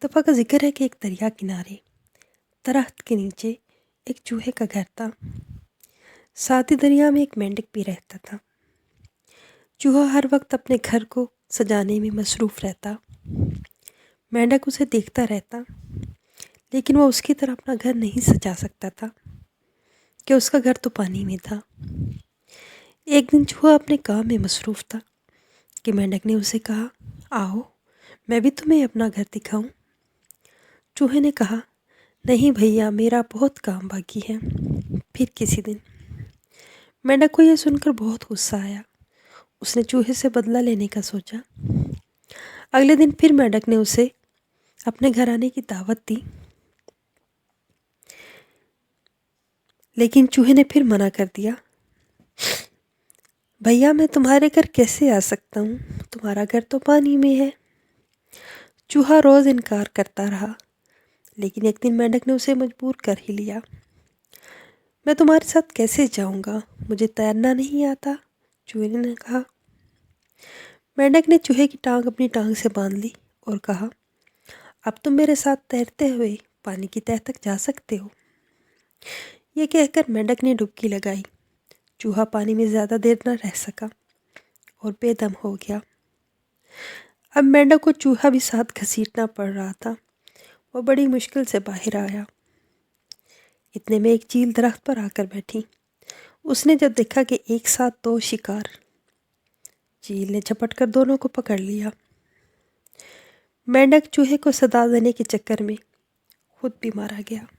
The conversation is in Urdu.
دفعہ کا ذکر ہے کہ ایک دریا کنارے درخت کے نیچے ایک چوہے کا گھر تھا۔ ساتھ ہی دریا میں ایک مینڈک بھی رہتا تھا۔ چوہا ہر وقت اپنے گھر کو سجانے میں مصروف رہتا۔ مینڈک اسے دیکھتا رہتا، لیکن وہ اس کی طرح اپنا گھر نہیں سجا سکتا تھا کہ اس کا گھر تو پانی میں تھا۔ ایک دن چوہا اپنے کام میں مصروف تھا کہ مینڈک نے اسے کہا، آؤ میں بھی تمہیں اپنا گھر دکھاؤں۔ چوہے نے کہا، نہیں بھیا، میرا بہت کام باقی ہے، پھر کسی دن۔ مینڈک کو یہ سن کر بہت غصہ آیا۔ اس نے چوہے سے بدلہ لینے کا سوچا۔ اگلے دن پھر مینڈک نے اسے اپنے گھر آنے کی دعوت دی، لیکن چوہے نے پھر منع کر دیا۔ بھیا، میں تمہارے گھر کیسے آ سکتا ہوں؟ تمہارا گھر تو پانی میں ہے۔ چوہا روز انکار کرتا رہا، لیکن ایک دن مینڈک نے اسے مجبور کر ہی لیا۔ میں تمہارے ساتھ کیسے جاؤں گا؟ مجھے تیرنا نہیں آتا، چوہے نے کہا۔ مینڈک نے چوہے کی ٹانگ اپنی ٹانگ سے باندھ لی اور کہا، اب تم میرے ساتھ تیرتے ہوئے پانی کی تہہ تک جا سکتے ہو۔ یہ کہہ کر مینڈک نے ڈبکی لگائی۔ چوہا پانی میں زیادہ دیر نہ رہ سکا اور بے دم ہو گیا۔ اب مینڈک کو چوہا بھی ساتھ گھسیٹنا پڑ رہا تھا۔ وہ بڑی مشکل سے باہر آیا۔ اتنے میں ایک چیل درخت پر آ کر بیٹھی۔ اس نے جب دیکھا کہ ایک ساتھ دو شکار، چیل نے جھپٹ کر دونوں کو پکڑ لیا۔ مینڈک چوہے کو سزا دینے کے چکر میں خود بھی مارا گیا۔